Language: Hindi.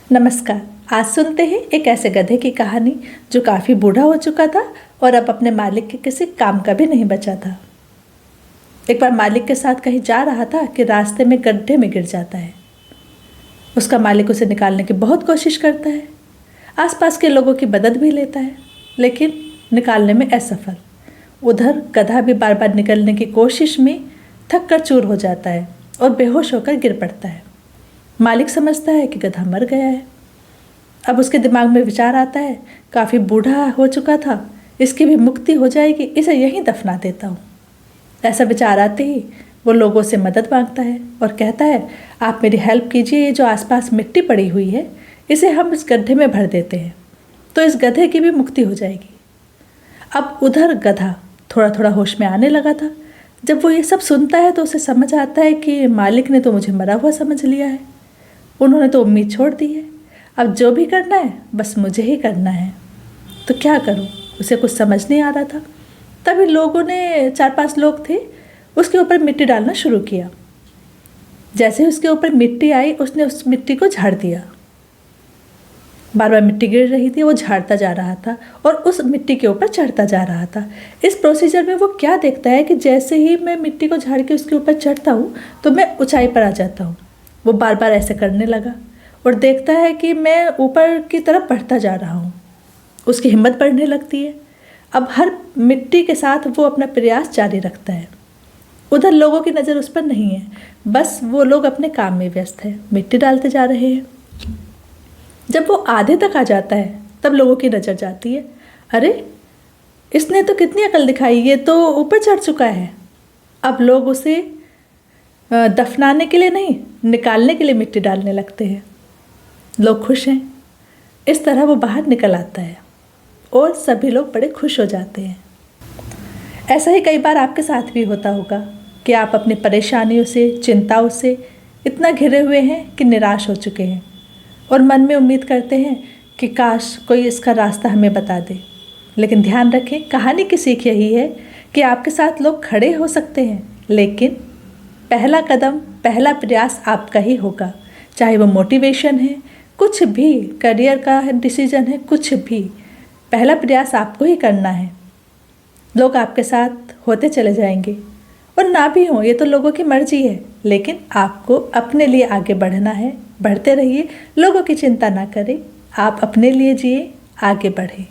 नमस्कार। आज सुनते हैं एक ऐसे गधे की कहानी जो काफ़ी बूढ़ा हो चुका था और अब अपने मालिक के किसी काम का भी नहीं बचा था। एक बार मालिक के साथ कहीं जा रहा था कि रास्ते में गड्ढे में गिर जाता है। उसका मालिक उसे निकालने की बहुत कोशिश करता है, आसपास के लोगों की मदद भी लेता है, लेकिन निकालने में असफल। उधर गधा भी बार बार निकलने की कोशिश में थक कर चूर हो जाता है और बेहोश होकर गिर पड़ता है। मालिक समझता है कि गधा मर गया है। अब उसके दिमाग में विचार आता है, काफ़ी बूढ़ा हो चुका था, इसकी भी मुक्ति हो जाएगी, इसे यहीं दफना देता हूँ। ऐसा विचार आते ही वो लोगों से मदद मांगता है और कहता है, आप मेरी हेल्प कीजिए, ये जो आसपास मिट्टी पड़ी हुई है इसे हम इस गड्ढे में भर देते हैं तो इस गधे की भी मुक्ति हो जाएगी। अब उधर गधा थोड़ा थोड़ा होश में आने लगा था। जब वो ये सब सुनता है तो उसे समझ आता है कि मालिक ने तो मुझे मरा हुआ समझ लिया है, उन्होंने तो उम्मीद छोड़ दी है। अब जो भी करना है बस मुझे ही करना है, तो क्या करूं? उसे कुछ समझ नहीं आ रहा था। तभी लोगों ने 4-5 लोग थे, उसके ऊपर मिट्टी डालना शुरू किया। जैसे ही उसके ऊपर मिट्टी आई उसने उस मिट्टी को झाड़ दिया। बार बार मिट्टी गिर रही थी, वो झाड़ता जा रहा था और उस मिट्टी के ऊपर चढ़ता जा रहा था। इस प्रोसीजर में वो क्या देखता है कि जैसे ही मैं मिट्टी को झाड़ के उसके ऊपर चढ़ता हूँ तो मैं ऊंचाई पर आ जाता हूँ। वो बार बार ऐसे करने लगा और देखता है कि मैं ऊपर की तरफ बढ़ता जा रहा हूँ। उसकी हिम्मत बढ़ने लगती है। अब हर मिट्टी के साथ वो अपना प्रयास जारी रखता है। उधर लोगों की नज़र उस पर नहीं है, बस वो लोग अपने काम में व्यस्त है, मिट्टी डालते जा रहे हैं। जब वो आधे तक आ जाता है तब लोगों की नज़र जाती है, अरे इसने तो कितनी अकल दिखाई, ये तो ऊपर चढ़ चुका है। अब लोग उसे दफनाने के लिए नहीं, निकालने के लिए मिट्टी डालने लगते हैं। लोग खुश हैं। इस तरह वो बाहर निकल आता है और सभी लोग बड़े खुश हो जाते हैं। ऐसा ही कई बार आपके साथ भी होता होगा कि आप अपनी परेशानियों से, चिंताओं से इतना घिरे हुए हैं कि निराश हो चुके हैं और मन में उम्मीद करते हैं कि काश कोई इसका रास्ता हमें बता दे। लेकिन ध्यान रखें, कहानी की सीख यही है कि आपके साथ लोग खड़े हो सकते हैं, लेकिन पहला कदम, पहला प्रयास आपका ही होगा। चाहे वो मोटिवेशन है, कुछ भी, करियर का डिसीजन है, कुछ भी, पहला प्रयास आपको ही करना है। लोग आपके साथ होते चले जाएंगे और ना भी हो, ये तो लोगों की मर्जी है, लेकिन आपको अपने लिए आगे बढ़ना है। बढ़ते रहिए, लोगों की चिंता ना करें, आप अपने लिए जिए, आगे बढ़ें।